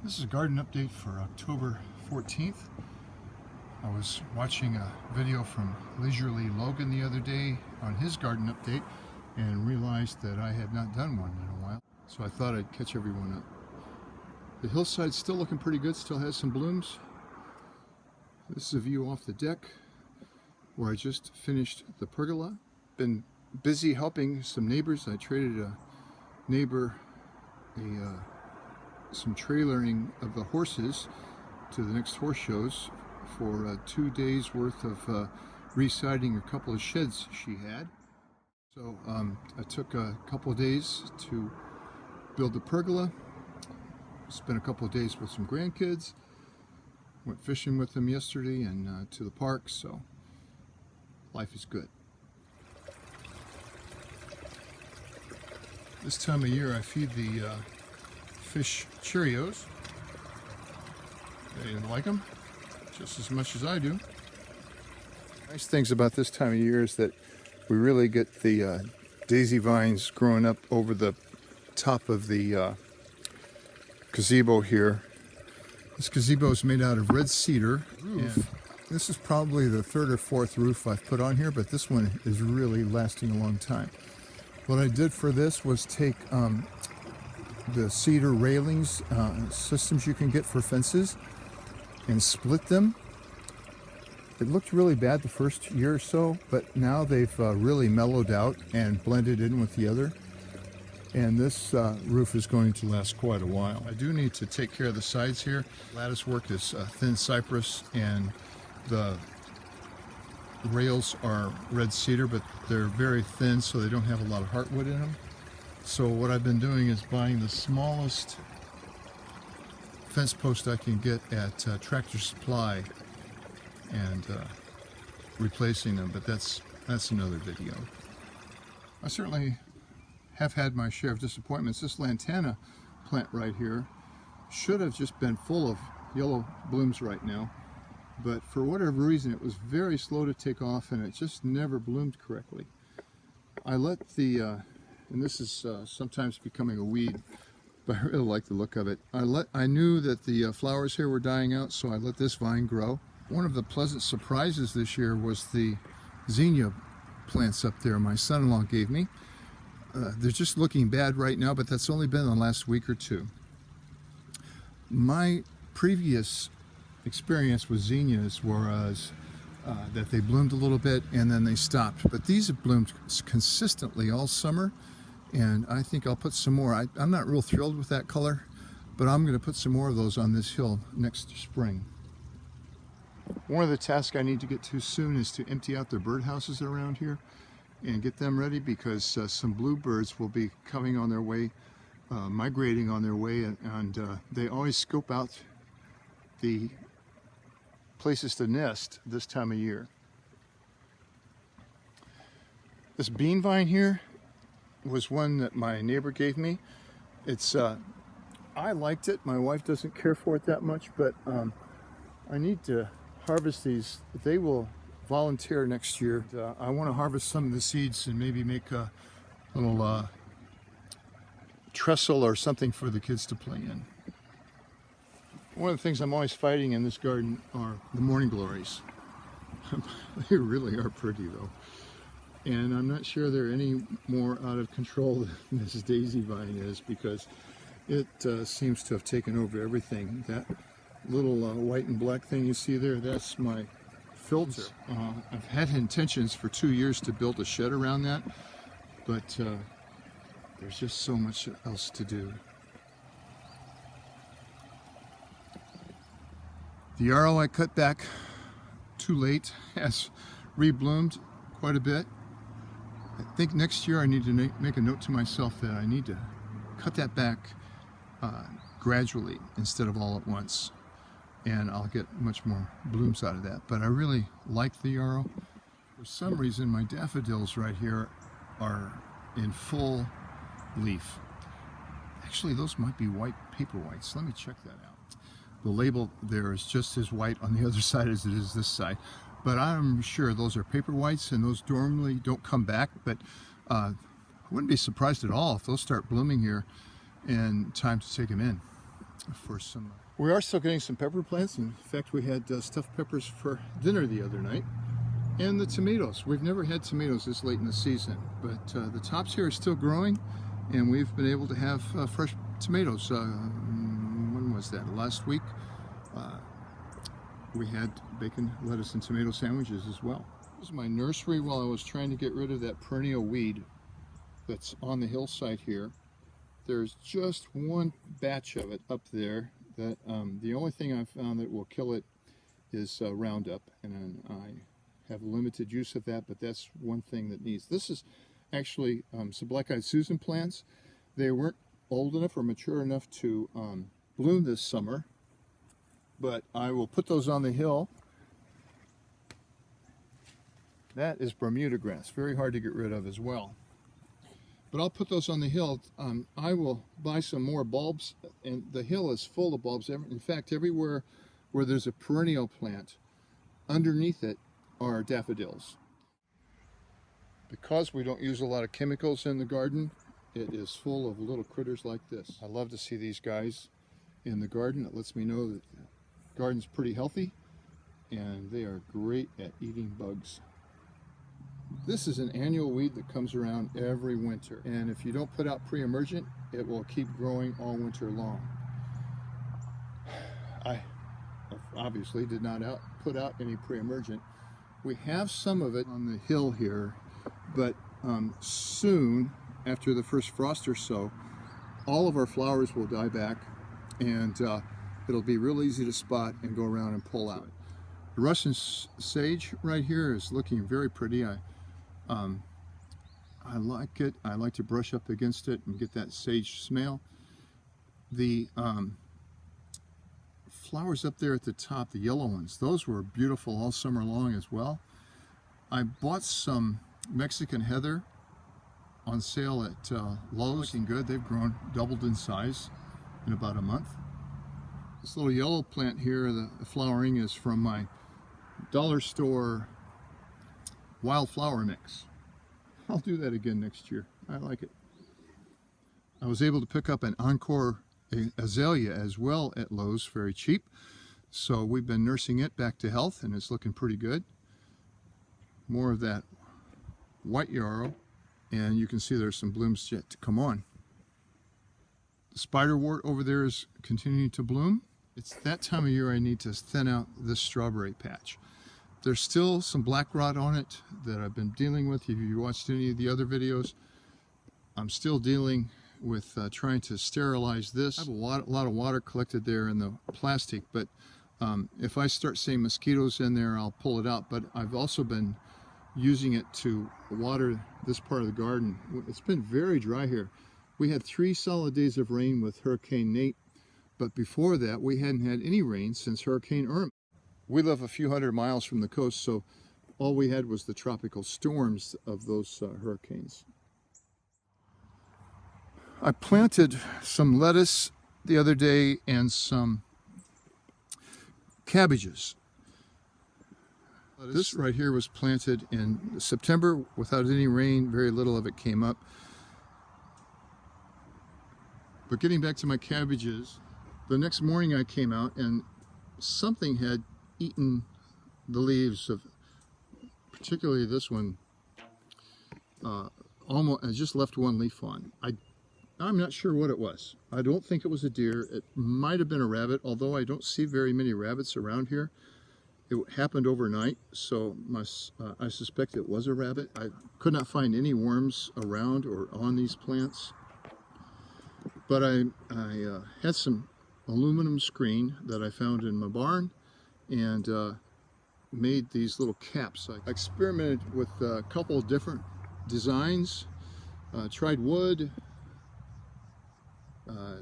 This is a garden update for October 14th. I was watching a video from Leisurely Logan the other day on his garden update and realized that I had not done one in a while. So I thought I'd catch everyone up. The hillside's still looking pretty good, still has some blooms. This is a view off the deck where I just finished the pergola. Been busy helping some neighbors. I traded a neighbor some trailering of the horses to the next horse shows for 2 days worth of residing a couple of sheds she had. So I took a couple of days to build the pergola, spent a couple of days with some grandkids, went fishing with them yesterday and to the park, so life is good. This time of year I feed the fish Cheerios. They like them just as much as I do. Nice things about this time of year is that we really get the daisy vines growing up over the top of the gazebo here. This gazebo is made out of red cedar roof. This is probably the third or fourth roof I've put on here, but this one is really lasting a long time. What I did for this was take the cedar railings, systems you can get for fences, and split them. It looked really bad the first year or so, but now they've really mellowed out and blended in with the other. And this roof is going to last quite a while. I do need to take care of the sides here. Lattice work is thin cypress, and the rails are red cedar, but they're very thin, so they don't have a lot of heartwood in them. So what I've been doing is buying the smallest fence post I can get at Tractor Supply and replacing them, but that's another video. I certainly have had my share of disappointments. This Lantana plant right here should have just been full of yellow blooms right now, but for whatever reason it was very slow to take off and it just never bloomed correctly. I let the and this is sometimes becoming a weed, but I really like the look of it. I knew that the flowers here were dying out, so I let this vine grow. One of the pleasant surprises this year was the zinnia plants up there my son-in-law gave me. They're just looking bad right now, but that's only been the last week or two. My previous experience with zinnias was that they bloomed a little bit and then they stopped. But these have bloomed consistently all summer, and I think I'll put some more. I'm not real thrilled with that color, but I'm going to put some more of those on this hill next spring. One of the tasks I need to get to soon is to empty out the birdhouses around here and get them ready, because some bluebirds will be coming on their way, migrating on their way, and they always scope out the places to nest this time of year. This bean vine here was one that my neighbor gave me. It's I liked it. My wife doesn't care for it that much, but I need to harvest these. They will volunteer next year. I want to harvest some of the seeds and maybe make a little trestle or something for the kids to play in. One of the things I'm always fighting in this garden are the morning glories. They really are pretty though. And I'm not sure they're any more out of control than this daisy vine is, because it seems to have taken over everything. That little white and black thing you see there, that's my filter. I've had intentions for 2 years to build a shed around that, but there's just so much else to do. The yarrow I cut back too late has rebloomed quite a bit. I think next year I need to make a note to myself that I need to cut that back gradually instead of all at once, and I'll get much more blooms out of that. But I really like the yarrow. For some reason my daffodils right here are in full leaf. Actually, those might be white paper whites. Let me check that out. The label there is just as white on the other side as it is this side, but I'm sure those are paper whites, and those normally don't come back, but I wouldn't be surprised at all if those start blooming here in time to take them in. for some. We are still getting some pepper plants. In fact, we had stuffed peppers for dinner the other night. And the tomatoes. We've never had tomatoes this late in the season, but the tops here are still growing, and we've been able to have fresh tomatoes. When was that? Last week we had bacon, lettuce, and tomato sandwiches as well. This is my nursery while I was trying to get rid of that perennial weed that's on the hillside here. There's just one batch of it up there that the only thing I've found that will kill it is Roundup, and I have limited use of that, but that's one thing that needs. This is actually some black-eyed Susan plants. They weren't old enough or mature enough to bloom this summer, but I will put those on the hill. That is Bermuda grass, very hard to get rid of as well. But I'll put those on the hill. I will buy some more bulbs, and the hill is full of bulbs. In fact, everywhere where there's a perennial plant, underneath it are daffodils. Because we don't use a lot of chemicals in the garden, it is full of little critters like this. I love to see these guys in the garden. It lets me know that the garden's pretty healthy, and they are great at eating bugs. This is an annual weed that comes around every winter, and if you don't put out pre-emergent, it will keep growing all winter long. I obviously did not put out any pre-emergent. We have some of it on the hill here, but soon, after the first frost or so, all of our flowers will die back, and it'll be real easy to spot and go around and pull out. The Russian sage right here is looking very pretty. I like it. I like to brush up against it and get that sage smell. The flowers up there at the top, the yellow ones, those were beautiful all summer long as well. I bought some Mexican heather on sale at Lotus. Looking good. They've grown, doubled in size in about a month. This little yellow plant here, the flowering, is from my dollar store wildflower mix. I'll do that again next year. I like it. I was able to pick up an Encore Azalea as well at Lowe's, very cheap. So we've been nursing it back to health, and it's looking pretty good. More of that white yarrow, and you can see there's some blooms yet to come on. The spiderwort over there is continuing to bloom. It's that time of year I need to thin out this strawberry patch. There's still some black rot on it that I've been dealing with. If you watched any of the other videos, I'm still dealing with trying to sterilize this. I have a lot of water collected there in the plastic, but if I start seeing mosquitoes in there, I'll pull it out. But I've also been using it to water this part of the garden. It's been very dry here. We had 3 solid days of rain with Hurricane Nate, but before that we hadn't had any rain since Hurricane Irma. We live a few hundred miles from the coast, so all we had was the tropical storms of those hurricanes. I planted some lettuce the other day and some cabbages. This right here was planted in September without any rain. Very little of it came up. But getting back to my cabbages, the next morning I came out and something had eaten the leaves of, particularly this one, almost, I just left one leaf on. I'm not sure what it was. I don't think it was a deer. It might have been a rabbit, although I don't see very many rabbits around here. It happened overnight, so I suspect it was a rabbit. I could not find any worms around or on these plants. But I had some aluminum screen that I found in my barn and made these little caps. I experimented with a couple of different designs, tried wood.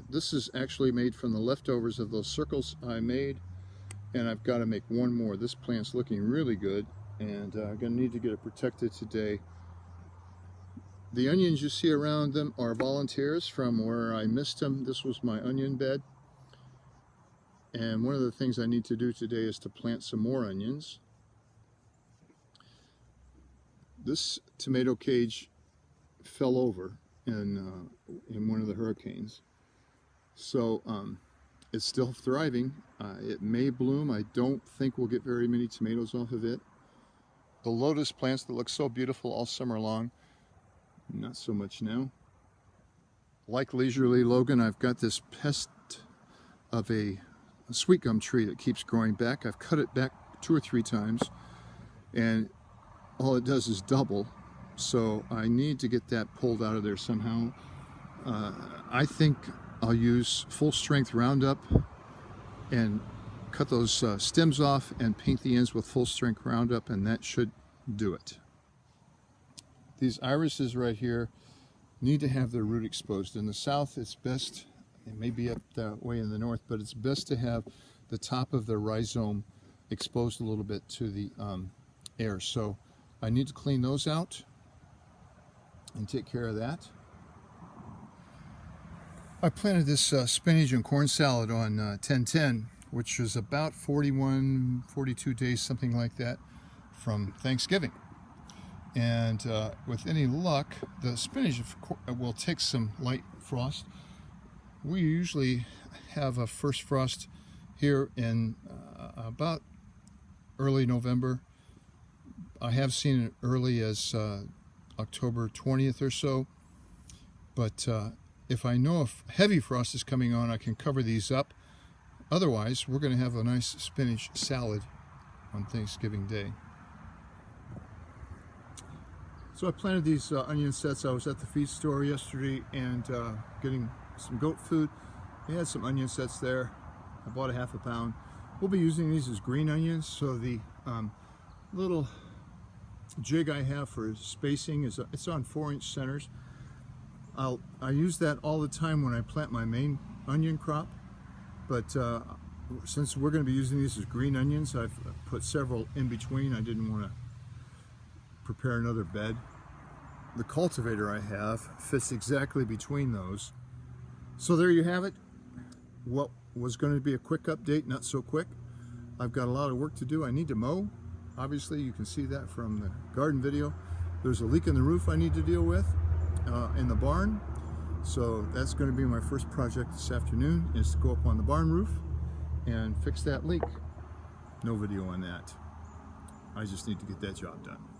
This is actually made from the leftovers of those circles I made, and I've got to make one more. This plant's looking really good, and I'm going to need to get it protected today. The onions you see around them are volunteers from where I missed them. This was my onion bed, and one of the things I need to do today is to plant some more onions. This tomato cage fell over in one of the hurricanes. So it's still thriving. It may bloom. I don't think we'll get very many tomatoes off of it. The lotus plants that look so beautiful all summer long, not so much now. Like Leisurely Logan, I've got this pest of a sweet gum tree that keeps growing back. I've cut it back 2 or 3 times, and all it does is double. So I need to get that pulled out of there somehow. I think I'll use full strength Roundup and cut those stems off and paint the ends with full strength Roundup, and that should do it. These irises right here need to have their root exposed. In the south, it's best, it may be up that way in the north, but it's best to have the top of the rhizome exposed a little bit to the air. So I need to clean those out and take care of that. I planted this spinach and corn salad on 1010, which was about 41, 42 days, something like that, from Thanksgiving. And with any luck, the spinach will take some light frost. We usually have a first frost here in about early November. I have seen it early as October 20th or so, but if I know if heavy frost is coming on, I can cover these up. Otherwise, we're going to have a nice spinach salad on Thanksgiving Day. So I planted these onion sets. I was at the feed store yesterday and getting some goat food. They had some onion sets there. I bought a ½ pound. We'll be using these as green onions. So the little jig I have for spacing is it's on 4-inch centers. I use that all the time when I plant my main onion crop, but since we're going to be using these as green onions, I've put several in between. I didn't want to prepare another bed. The cultivator I have fits exactly between those. So there you have it. What was going to be a quick update, not so quick. I've got a lot of work to do. I need to mow. Obviously, you can see that from the garden video. There's a leak in the roof I need to deal with in the barn. So that's going to be my first project this afternoon, is to go up on the barn roof and fix that leak. No video on that. I just need to get that job done.